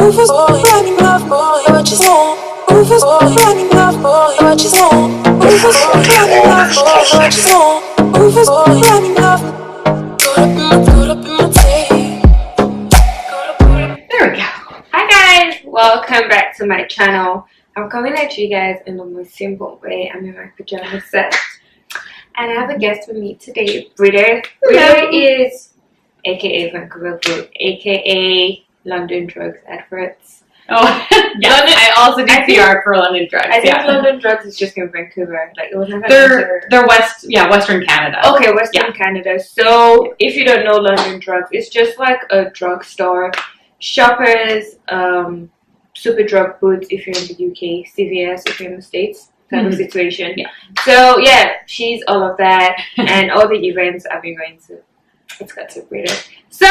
Rufus boy, running love boy, what you want? Rufus boy, running love boy, what you want? Rufus boy, running love boy, what you want? Rufus boy, running love. Caught up in my tape. There we go. Hi guys, welcome back to my channel. I'm coming at you guys in the most simple way. I'm in my pajama set, and I have a guest with me today, Britta. Britta is aka Vancouver Group, aka London Drugs Adverts. Oh, yeah. London, I also do PR for London Drugs. I think London Drugs is just in Vancouver. Like it was never. They're Western Canada. Okay, Western Canada. So if you don't know London Drugs, it's just like a drugstore, Shoppers, Super Drug Boots if you're in the UK, CVS if you're in the States, type of situation. Yeah. So yeah, she's all of that, and all the events I've been going to. It's got to Britta. So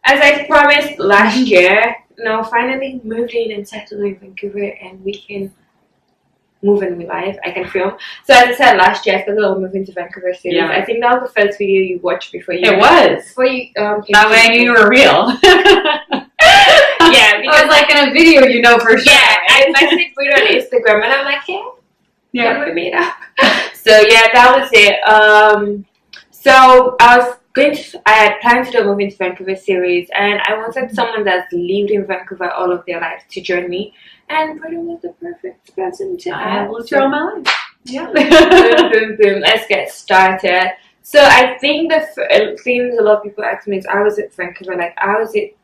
as I promised last year, now finally moved in and settled in Vancouver, and we can move in with life. I can film. So as I said last year, I started a moving to Vancouver series. Yeah. I think that was the first video you watched before you. It was. Before you. That way I knew you were real. Yeah, because I was like in a video, you know for sure. Yeah, I messaged Britta on Instagram, and I'm like, yeah, we meet up. So yeah, that was it. So I had planned to do a moving to Vancouver series, and I wanted someone that's lived in Vancouver all of their life to join me, and Britta was the perfect person to add. Let's roll my life. Yeah. Boom, boom, boom. Let's get started. So I think the things a lot of people ask me is, how was it Vancouver? Like, how was it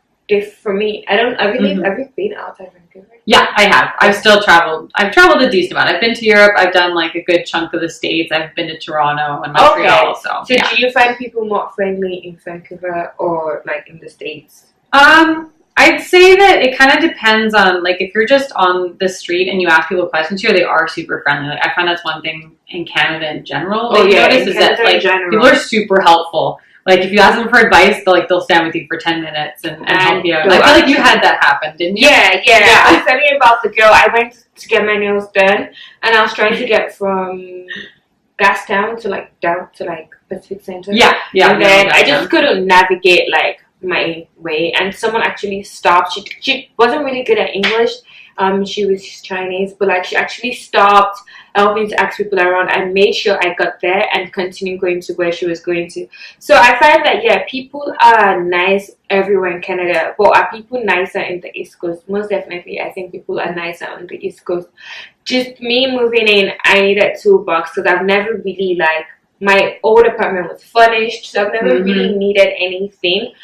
for me? I believe have you been outside Vancouver? Yeah, I have. I've traveled a decent amount. I've been to Europe. I've done like a good chunk of the States. I've been to Toronto and Montreal. Okay. So do you find people more friendly in Vancouver or like in the States? I'd say that it kind of depends on, like, if you're just on the street and you ask people questions here, they are super friendly. Like, I find that's one thing in Canada in general. Oh, yeah, notice is that like people are super helpful. Like, if you ask them for advice, they'll stand with you for 10 minutes and help you out. I feel like you had that happen, didn't you? Yeah. I was telling you about the girl. I went to get my nails done, and I was trying to get from Gastown to Pacific Center. Yeah. And then I just couldn't navigate my way, and someone actually stopped. She wasn't really good at English. She was Chinese, but she actually stopped helping to ask people around and made sure I got there and continued going to where she was going to. So I find that people are nice everywhere in Canada, but are people nicer in the East Coast? Most definitely, I think people are nicer on the East Coast. Just me moving in, I needed $2 because I've never really my old apartment was furnished, so I've never really needed anything.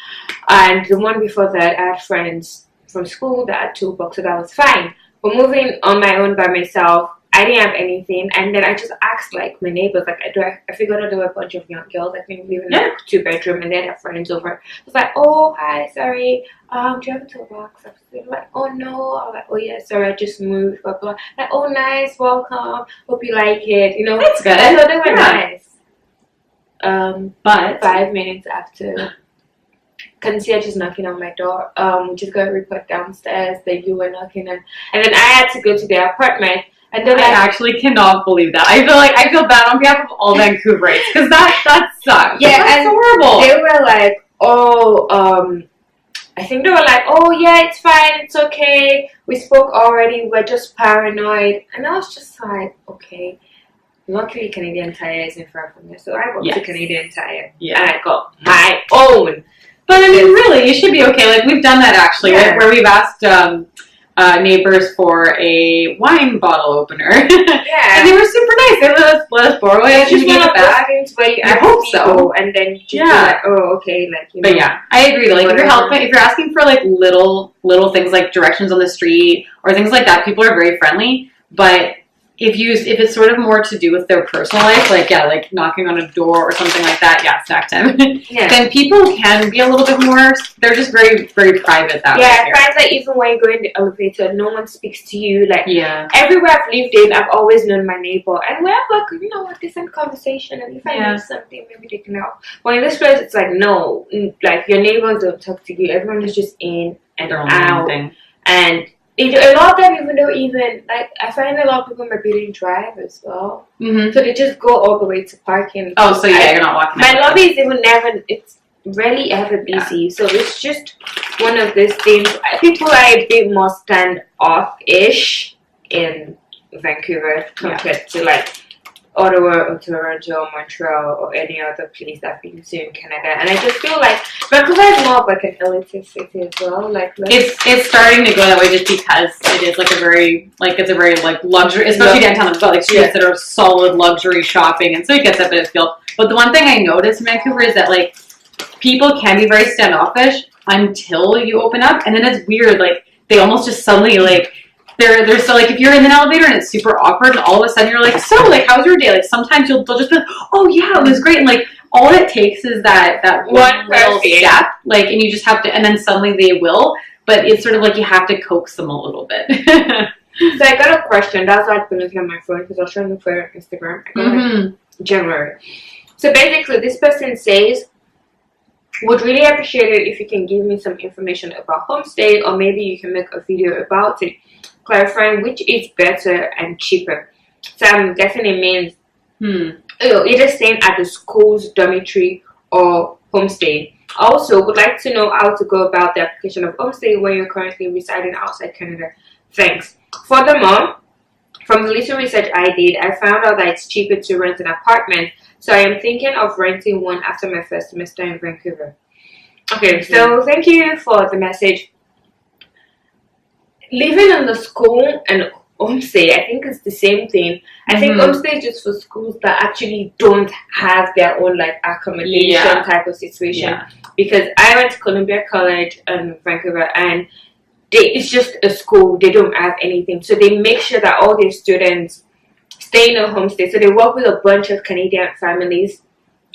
And the one before that, I had friends from school that had $2, so that was fine. But moving on my own by myself, I didn't have anything, and then I just asked my neighbors. I figured out there were a bunch of young girls. I think living in a 2-bedroom, and they had friends over. I was like, "Oh, hi, sorry. Do you have $2?" I was like, "Oh no." I was like, "Oh yeah, sorry, I just moved." Blah blah. Like, "Oh, nice, welcome. Hope you like it." You know, that's good. I thought they were nice. But 5 minutes after, concierge is knocking on my door. We just got a report downstairs that you were knocking on, and then I had to go to their apartment. And then I actually cannot believe that. I feel bad on behalf of all Vancouverites because that sucks. Yeah, that's horrible. They were like, I think they were like, "Oh yeah, it's fine, it's okay. We spoke already. We're just paranoid." And I was just like, okay. Luckily, Canadian Tire is in front of me, so I walked to Canadian Tire, and I got my own. But I mean, really, you should be okay. Like, we've done that actually, where we've asked neighbors for a wine bottle opener. And they were super nice. They let us borrow it. It's just one of those things where you hope so, and then you just be like, "Oh, okay." But yeah, I agree. Like, if you're asking for little things like directions on the street or things like that, people are very friendly. But if it's sort of more to do with their personal life, like knocking on a door or something like that, snack time. Then people can be a little bit more. They're just very, very private that way. Yeah, I find that even when you go in the elevator, no one speaks to you. Everywhere I've lived in, I've always known my neighbor, and we have a decent conversation. And if I know something, maybe they can help. But in this place, it's no, your neighbors don't talk to you. Everyone is just in and out, and a lot of them I find a lot of people maybe didn't drive as well. So they just go all the way to parking. Oh, so you're not walking. My lobby is even never. really ever busy. So it's just one of these things. People are a bit more standoff-ish in Vancouver compared to like Ottawa or Toronto or Montreal or any other place I've been to in Canada. And I just feel like Vancouver is more of like an elitist city as well. Like it's starting to go that way just because it is like a very luxury, especially downtown as well, like streets that are solid luxury shopping, and so it gets that bit of feel. But the one thing I noticed in Vancouver is that like people can be very standoffish until you open up, and then it's weird, like they almost just suddenly like they're so like if you're in an elevator and it's super awkward and all of a sudden you're like, so like how's your day? Like sometimes they'll just be like, oh yeah, it was great, and like all it takes is that one little step, like, and you just have to, and then suddenly they will, but it's sort of like you have to coax them a little bit. So I got a question. That's why I've been looking at my phone because I was trying to look for it on Instagram. I got it January. So basically this person says, would really appreciate it if you can give me some information about homestay, or maybe you can make a video about it, clarifying which is better and cheaper. So I'm guessing it means either staying at the school's dormitory or homestay. Also, would like to know how to go about the application of homestay when you're currently residing outside Canada. Thanks. Furthermore, from the little research I did, I found out that it's cheaper to rent an apartment. So I am thinking of renting one after my first semester in Vancouver. Okay, so thank you for the message. Living in the school and homestay, I think it's the same thing. I think homestay is just for schools that actually don't have their own like accommodation type of situation. Because I went to Columbia College in Vancouver, and it's just a school. They don't have anything, so they make sure that all their students stay in a homestay. So they work with a bunch of Canadian families,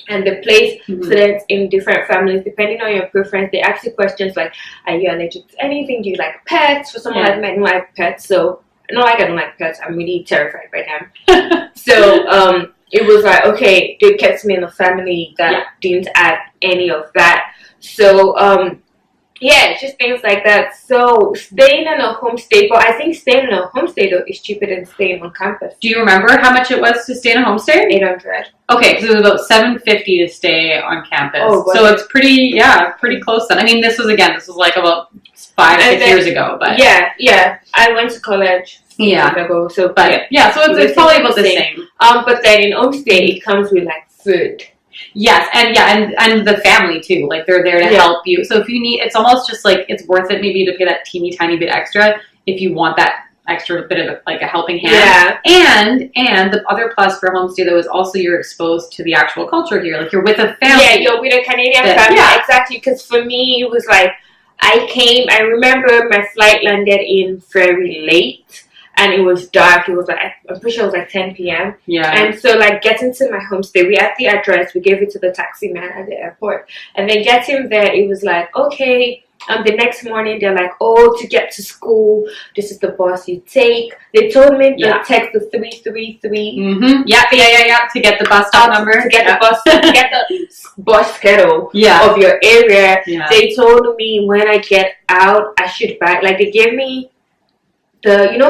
and they place students in different families depending on your preference. They ask you questions like, are you allergic to anything? Do you like pets? For someone like me, I don't like pets. So not like I don't like pets, I'm really terrified by them. So it was like, okay, they kept me in a family that didn't add any of that. So yeah, just things like that. So staying in a homestay, but I think staying in a homestay though is cheaper than staying on campus. Do you remember how much it was to stay in a homestay? 800. Okay, so it was about $750 to stay on campus. Oh, so it's pretty close then. I mean, this was like about 5-6 years ago, but yeah, I went to college. Ago, so so it's probably about the same. But then in homestay it comes with like food. Yes, and the family too. Like they're there to help you. So if you need, it's almost just like it's worth it maybe to pay that teeny tiny bit extra if you want that extra bit of like a helping hand. And the other plus for homestay though is also you're exposed to the actual culture here. Like you're with a family. Yeah, you're with a Canadian family. Yeah. Exactly. Because for me it was like I remember my flight landed in very late. And it was dark. It was like, I'm pretty sure it was like 10 p.m. Yeah. And so like getting to my homestay, we had the address, we gave it to the taxi man at the airport. And then getting there, it was like, okay. The next morning, they're like, oh, to get to school, this is the bus you take. They told me to text the 333. To get the bus stop number. To get the bus, to get the bus schedule of your area. Yeah. They told me when I get out, I should buy, like they gave me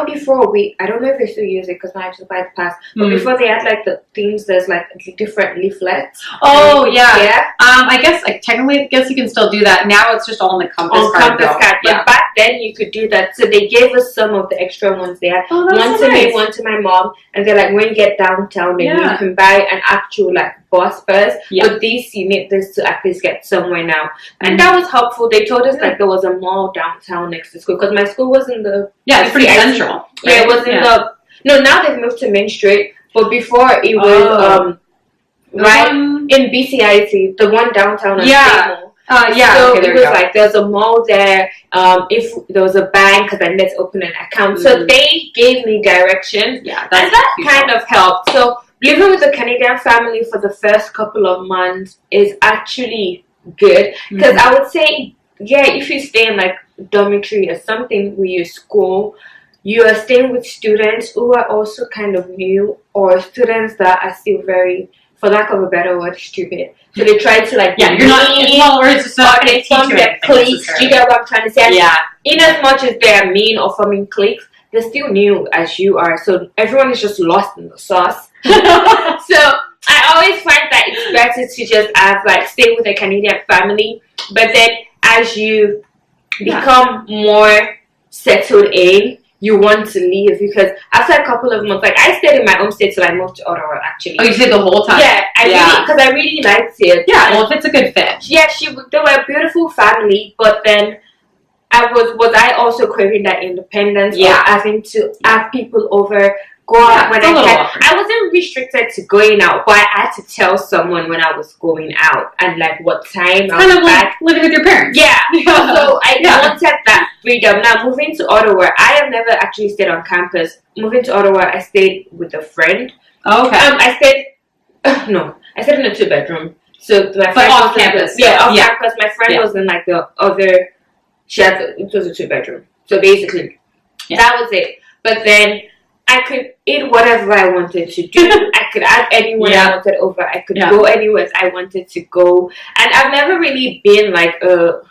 before I don't know if they still use it because now I just buy the pass. But before they had like the things, there's like different leaflets. Oh yeah. I guess technically, you can still do that. Now it's just all on the Compass card. But back then you could do that. So they gave us some of the extra ones they had. One to me, one to my mom, and they're like, when you get downtown, then you can buy an actual like bus pass. But you need this to at least get somewhere now, and that was helpful. They told us like there was a mall downtown next to school because my school was in the it's pretty central. Yeah, it was in the now they've moved to Main Street, but before it was right in BCIT, the one downtown. So it was like there's a mall there. If there was a bank, then let's open an account. So they gave me directions. Yeah, and that kind of helped. So living with a Canadian family for the first couple of months is actually good because I would say, if you stay in like dormitory or something with your school, you are staying with students who are also kind of new or students that are still very, for lack of a better word, stupid. So they try to like you're not or it's just not they form their cliques. Do you get what I'm trying to say? Yeah. In as much as they are mean or forming cliques, they're still new as you are. So everyone is just lost in the sauce. So I always find that it's better to just have like stay with a Canadian family, but then as you become more settled in, you want to leave because after a couple of months, like I stayed in my home state till I moved to Ottawa. Actually, Oh, you stayed the whole time? yeah, I really liked it. Yeah, well, if it's a good fit. Yeah, they were a beautiful family, but then was I also craving that independence of having to have people over, go out when I wasn't restricted to going out, but I had to tell someone when I was going out and like what time I was kind of back. like living with your parents. Yeah. So I wanted that freedom. Now moving to Ottawa, I have never actually stayed on campus. Moving to Ottawa, I stayed with a friend. Oh, okay. I stayed in a 2-bedroom. So my friend was off campus. Off campus. My friend was in like the other. It was a 2-bedroom. So basically, that was it. But then I could eat whatever I wanted to do. I could have anyone I wanted over. I could go anywhere I wanted to go. And I've never really been like a,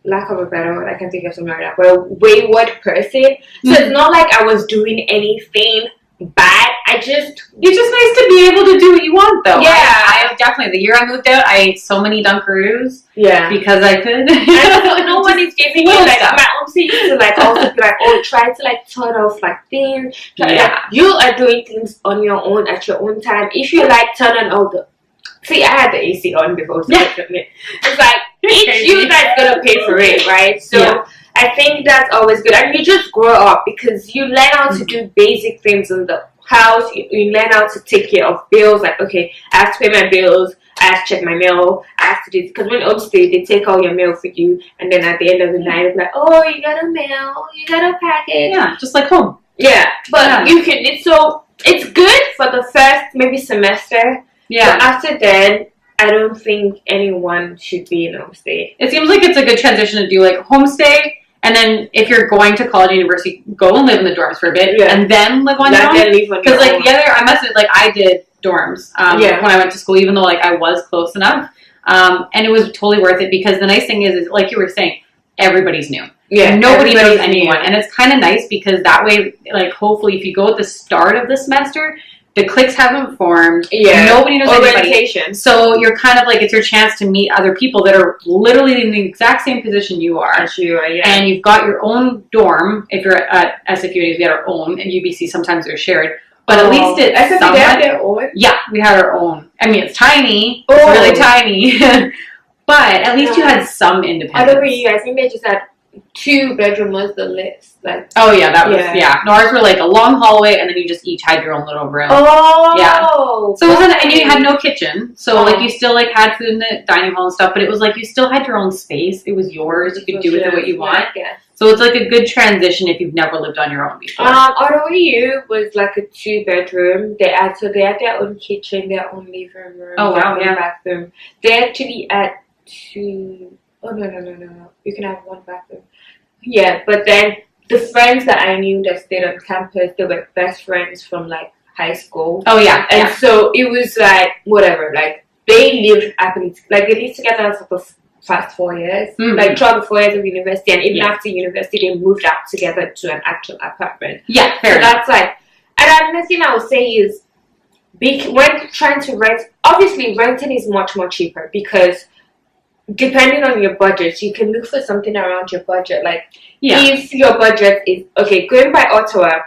lack of a better word, I can think of something like that, but a wayward person. So it's not like I was doing anything bad. It's just nice to be able to do what you want, though. Yeah. I have definitely, the year I moved out, I ate so many Dunkaroos. Yeah. Because I could. And no one is giving you, like, my mom used to, like, also be like, oh, try to, like, turn off, like, things. Like, you are doing things on your own, at your own time. If you, like, turn on all the... See, I had the AC on before. So it's like, it's you that's going to pay for it, right? So... I think that's always good. And you just grow up because you learn how to do basic things in the house. You learn how to take care of bills. Like, okay, I have to pay my bills. I have to check my mail. I have to do... Because when upstate, they take all your mail for you. And then at the end of the night, it's like, oh, you got a mail. You got a package. Yeah, just like home. Yeah. But you can... It's good for the first, maybe, semester. Yeah. But after then... I don't think anyone should be in homestay. It seems like it's a good transition to do like homestay, and then if you're going to college and university, go and live in the dorms for a bit, and then live on your own. Because like the other, I must have, like I did dorms when I went to school, even though like I was close enough, and it was totally worth it because the nice thing is like you were saying, everybody's new. Yeah, nobody knows anyone, and it's kind of nice because that way, like hopefully, if you go at the start of the semester. The cliques haven't formed. Yeah. Nobody knows anybody. So you're kind of like, it's your chance to meet other people that are literally in the exact same position you are. As you are, yeah. And you've got your own dorm. If you're at SFU, we had our own. And UBC, sometimes they're shared. But at least it's SFU, they have their own? Yeah, we had our own. I mean, it's tiny. It's really tiny. But at least you had some independence. I don't know you guys. I think they just had 2-bedroom was the list. Like, oh yeah, that was No, ours were like a long hallway, and then you just each had your own little room. Oh, yeah. So it wasn't, and you had no kitchen, so like you still like had food in the dining hall and stuff, but it was like you still had your own space. It was yours. You could do with it what you want. Yeah. So it's like a good transition if you've never lived on your own before. Ottawa U was like a 2-bedroom. They had their own kitchen, their own living room, their own bathroom. They actually had 2. Oh, no. You can have 1 bathroom. Yeah, but then the friends that I knew that stayed on campus, they were best friends from, like, high school. Oh, yeah. And so it was, like, whatever. Like, they lived happily. Like, they lived together for the past 4 years. Mm-hmm. Like, throughout the 4 years of university. And even after university, they moved out together to an actual apartment. Yeah, fair so enough. That's, like... And another thing I would say is, when trying to rent... Obviously, renting is much more cheaper because... Depending on your budget, you can look for something around your budget. Like, if your budget is... Okay, going by Ottawa.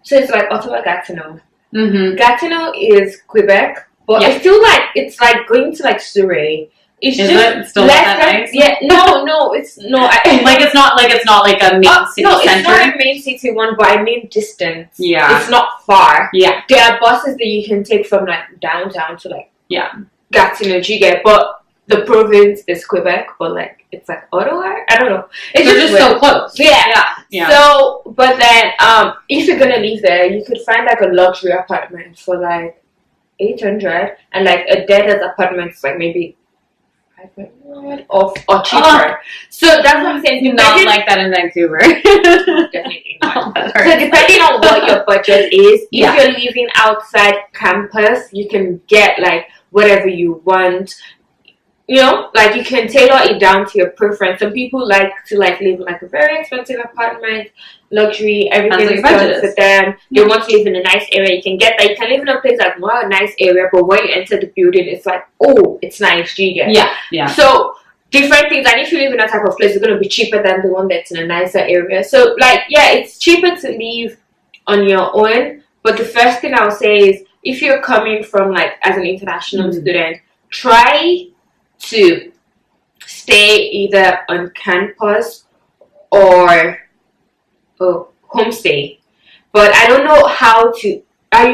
So, it's like Ottawa, Gatineau. Mm-hmm. Gatineau is Quebec. But it's still like... It's like going to, like, Surrey. It's just still less than... Nice? Yeah, no, it's... No, it's not like a main city center. It's not a main city one, but I mean distance. Yeah. It's not far. Yeah. There are buses that you can take from, like, downtown to, like... Yeah. Gatineau, you get... But... The province is Quebec, but like it's like Ottawa. I don't know. It's just so close. Yeah. So, but then if you're gonna live there, you could find like a luxury apartment for like 800, and like a dead apartment is like maybe 500 or cheaper. So that's what I'm saying. Not like that in Vancouver. Definitely not. So depending on what your budget is, if you're living outside campus, you can get like whatever you want. you know, like you can tailor it down to your preference. Some people like to like live in like a very expensive apartment, luxury, everything is done for them. They want to live in a nice area. You can get that. You can live in a place like a nice area, but when you enter the building, it's like, oh, it's nice. Do you get? Yeah. So different things, and if you live in that type of place, it's going to be cheaper than the one that's in a nicer area. So like, yeah, it's cheaper to live on your own. But the first thing I'll say is, if you're coming from like as an international student, try to stay either on campus or homestay. But I don't know how you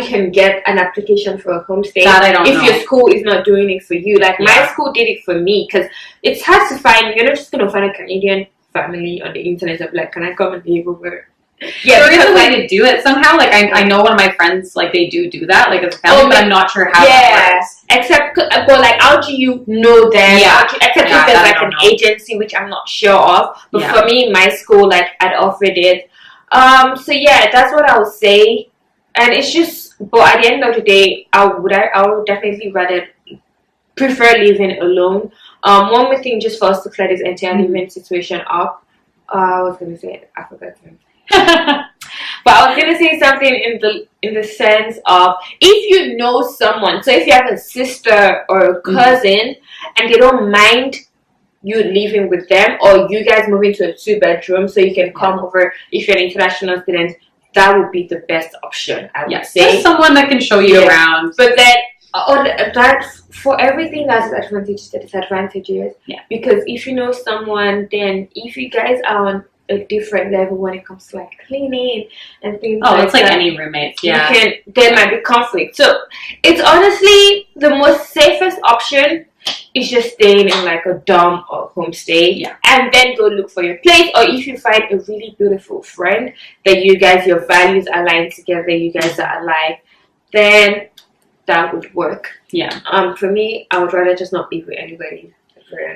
can get an application for a homestay if your school is not doing it for you. Like my school did it for me, because it's hard to find. You're not just gonna find a Canadian family on the internet of like, can I come and live over? Yeah, there is a way to do it somehow. Like I know one of my friends, like they do that, like as a family, but I'm not sure how. That works. Except, but like, how do you know them? Except if there's like an agency, which I'm not sure of. But for me, my school, like, I'd offered it. So yeah, that's what I would say. And it's just, but at the end of the day, I would definitely rather prefer living alone. One more thing, just for us to clear this entire living situation up. I was gonna say it. I forgot to. But I was gonna say something in the sense of, if you know someone, so if you have a sister or a cousin and they don't mind you living with them, or you guys move into a 2-bedroom so you can come over if you're an international student, that would be the best option, I would say. Just someone that can show you around. But then that, for everything, that's advantages and disadvantages. Because if you know someone, then if you guys are on a different level when it comes to like cleaning and things like that. It's like any roommates. There might be conflict. So it's honestly the most safest option is just staying in like a dorm or homestay, and then go look for your place. Or if you find a really beautiful friend that you guys, your values align together, you guys are alike, then that would work. For me, I would rather just not be with anybody.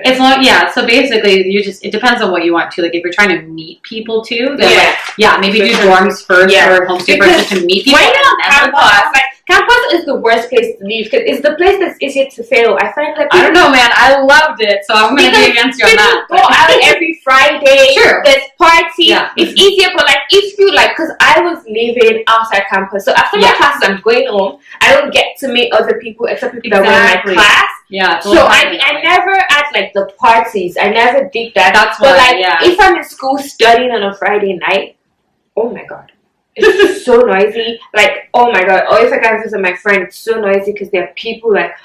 It's long, so basically it depends on what you want to. Like if you're trying to meet people too, then maybe do dorms first or homestay first to meet people. When you're on campus, like campus is the worst place to leave, because it's the place that's easier to fail. I find like, I don't know, man, I loved it, so I'm gonna be against you on that. Go out every Friday. There's party. It's easier, but like if you like, because I was living outside campus, so after my classes I'm going home. I don't get to meet other people except people that were in my class. So I never at like the parties. I never did that. That's but why, like if I'm in school studying on a Friday night, oh my god, it's so noisy. Like, oh my god. Or if I can visit my friend, it's so noisy because there are people like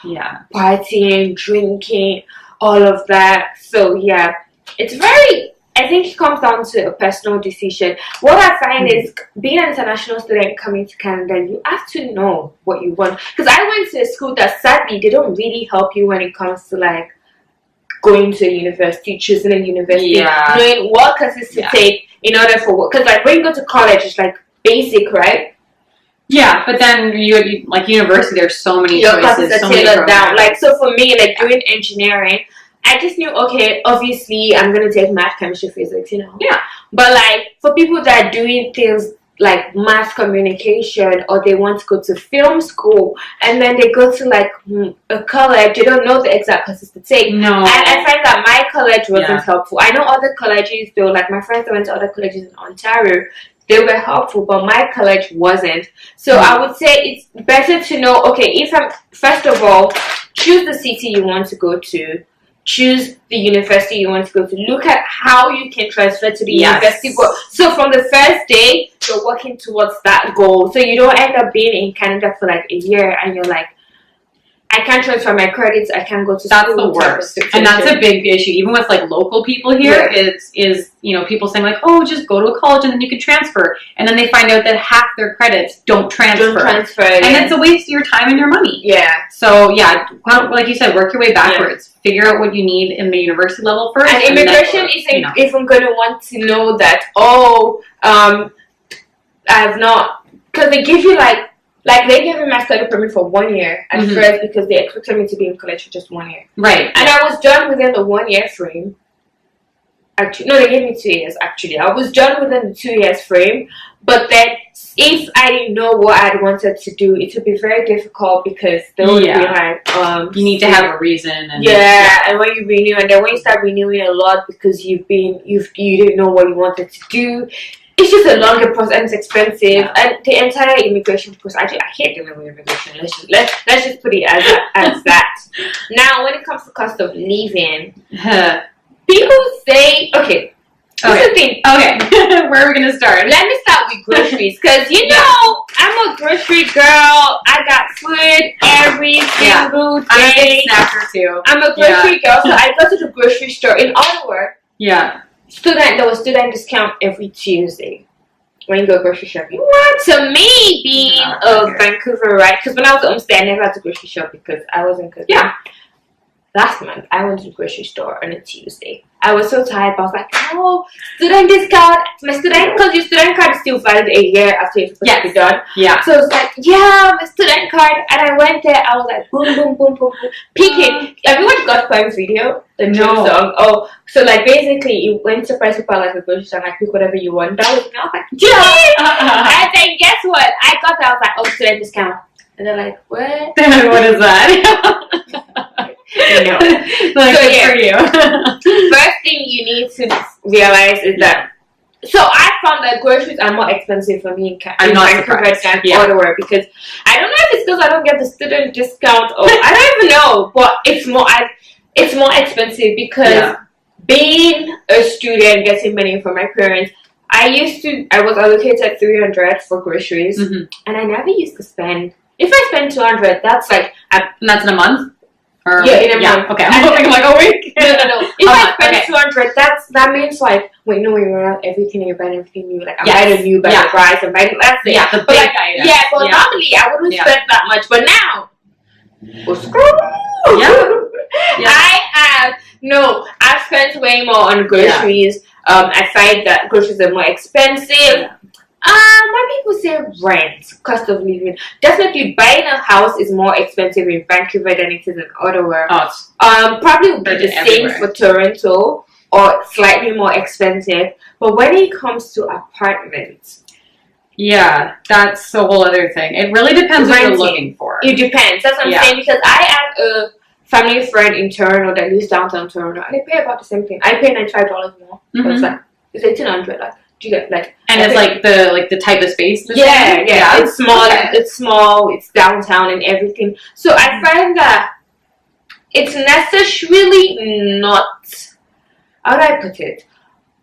partying, drinking, all of that. So yeah, it's very, I think it comes down to a personal decision. What I find is, being an international student coming to Canada, you have to know what you want. Because I went to a school that sadly, they don't really help you when it comes to like going to a university, choosing a university, knowing what courses to take in order for what. Because like when you go to college, it's like basic, right? Yeah, but then you like university, there's so many choices. Classes are tailored down. Like, so for me, like doing engineering, I just knew, okay, obviously I'm gonna take math, chemistry, physics, you know. But like for people that are doing things like mass communication, or they want to go to film school and then they go to like a college, they don't know the exact courses to take. And I find that my college wasn't helpful. I know other colleges though, like my friends that went to other colleges in Ontario, they were helpful, but my college wasn't. So I would say it's better to know, okay, if I'm, first of all, choose the city you want to go to, choose the university you want to go to, look at how you can transfer to the university. So from the first day, you're working towards that goal. So you don't end up being in Canada for like a year and you're like, I can't transfer my credits, I can't go to school. That's the worst. And that's a big issue. Even with like local people here, is you know, people saying like, oh, just go to a college and then you can transfer. And then they find out that half their credits don't transfer. And it's a waste of your time and your money. So yeah, like you said, work your way backwards. Figure out what you need in the university level first. And immigration isn't even going to want to know that, oh, I've not, because they give you like they gave me my study permit for 1 year at first, because they expected me to be in college for just 1 year. And I was done within the 1 year frame. Actually, no, they gave me 2 years, actually. I was done within the 2 years frame, but then if I didn't know what I wanted to do, it would be very difficult because they would be like, you need to have a reason. And and when you renew, and then when you start renewing a lot because you didn't know what you wanted to do, it's just a longer process and it's expensive. And the entire immigration process, I hate dealing with immigration. Let's just put it as that. Now, when it comes to cost of living, people say, okay. Here's the thing. Okay, where are we gonna start? Let me start with groceries, because you know I'm a grocery girl. I got food every single day. I'm a big snacker too. I'm a grocery girl, so I go to the grocery store in Ottawa. Yeah. There was student discount every Tuesday when you go grocery shopping. What? So me being a Vancouver, right? Because when I was at Homestead, I never had to grocery shop because I wasn't cooking. Yeah. Last month, I went to the grocery store on a Tuesday. I was so tired, but I was like, no, student discount. Because your student card is still valid a year after it's supposed to be done. Yeah. So I was like, yeah, my student card. And I went there, I was like, boom, boom, boom, boom, boom. Picking. Have you watched God Prime's video? The dream song? Oh, so like basically, you went to price super like the grocery store and like pick whatever you want. That was, I was like, yeah. And then guess what? I got there, I was like, oh, student discount. And they're like, what? What is that? You know. Like, So, good for you. First thing you need to realize is that. So I found that groceries are more expensive for me in Vancouver than Ottawa because I don't know if it's because I don't get the student discount or I don't even know, but it's more expensive because being a student, getting money from my parents. I was allocated $300 for groceries, and I never used to spend. If I spend $200, that's like and that's in a month. Or, in a month. Okay, I'm hoping like a week. No. If I spend $200, that means like wait, no, you run out everything and you're buying everything new. Like I'm buying a new bag of rice, I'm buying that's it. Yeah, the big items. Yeah, but normally I wouldn't spend that much. But now, I've spent way more on groceries. I find that groceries are more expensive. When people say rent, cost of living, definitely buying a house is more expensive in Vancouver than it is in Ottawa. Probably would be the same for Toronto or slightly more expensive. But when it comes to apartments, that's a whole other thing. It really depends what you're looking for. It depends. That's what I'm saying because I have a family friend in Toronto that lives downtown Toronto, and they pay about the same thing. I pay $95 more. So it's like it's $1,800. Like, do you get like? And it's like the type of space. Yeah. It's small. Okay. It's small. It's downtown and everything. So I find that it's necessarily not. How do I put it?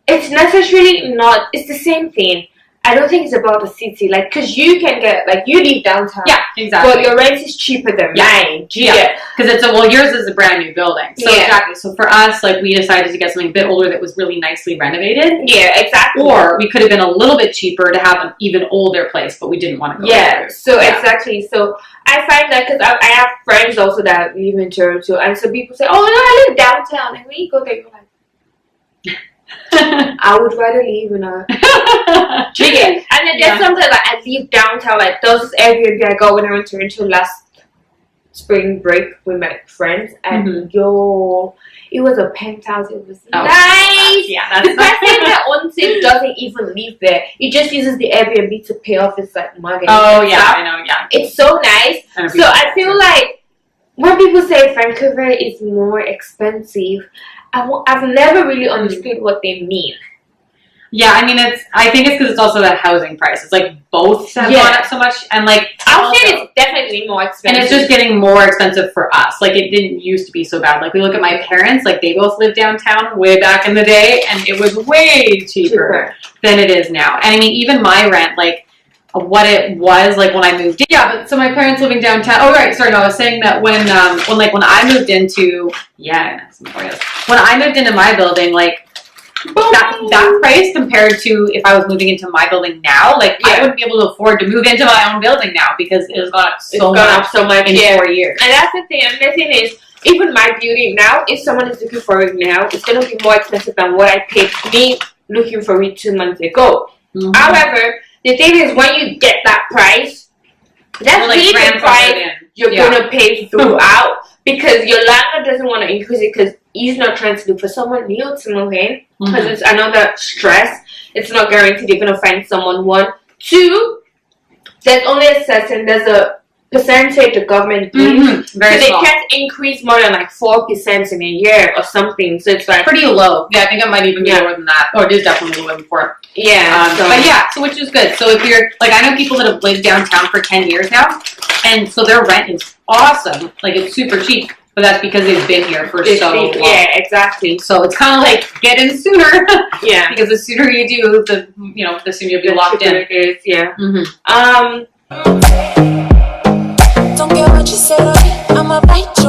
It's necessarily not. It's the same thing. I don't think it's about the city, like, because you can get, like, you live downtown. Yeah, exactly. But your rent is cheaper than mine. Yeah. Because yours is a brand new building. So exactly. So for us, like, we decided to get something a bit older that was really nicely renovated. Yeah, exactly. Or we could have been a little bit cheaper to have an even older place, but we didn't want to go there. Exactly. So I find that because I have friends also that live in Toronto, and so people say, oh, no, I live downtown. And when you go there, you're like, I would rather live in a chicken. And then there's something like I live downtown, like those Airbnb I got when I went to Toronto last spring break with my friends, and it was a penthouse. It was nice. The person that owns it doesn't even live there. He just uses the Airbnb to pay off his like mortgage. I know. Yeah, it's so nice. So I feel like when people say Vancouver is more expensive, I've never really understood what they mean. Yeah, I mean, I think it's because it's also the housing prices. Like, both have gone up so much. And, like, I'll say it's definitely more expensive. And it's just getting more expensive for us. Like, it didn't used to be so bad. Like, we look at my parents. Like, they both lived downtown way back in the day. And it was way cheaper than it is now. And, I mean, even my rent, like, what it was like when I moved in. Yeah, but so my parents living downtown. Oh, right. Sorry, no, I was saying that when I moved into when I moved into my building, like that price compared to if I was moving into my building now, like I wouldn't be able to afford to move into my own building now because it has gone up so much in 4 years. And that's the thing. And the thing is, even my building now, if someone is looking for it now, it's gonna be more expensive than what I paid me looking for it 2 months ago. However, the thing is, when you get that price, that's really the price you're going to pay throughout because your landlord doesn't want to increase it because he's not trying to look for someone new to move in because it's another stress. It's not guaranteed you're going to find someone. 1, 2, there's only there's a percentage the government gives. So Very they small. can't increase more than like 4% in a year or something. So it's like Pretty low. Yeah, I think it might even be lower than that. Oh, it is definitely lower than 4. yeah. But yeah, so which is good. So if you're like, I know people that have lived downtown for 10 years now, and so their rent is awesome. Like it's super cheap, but that's because they've been here for so long. Yeah, exactly. So it's kind of like get in sooner. Yeah. Because the sooner you do, the sooner you'll be locked in. It is, yeah. Don't care what you say to me, I'ma bite you.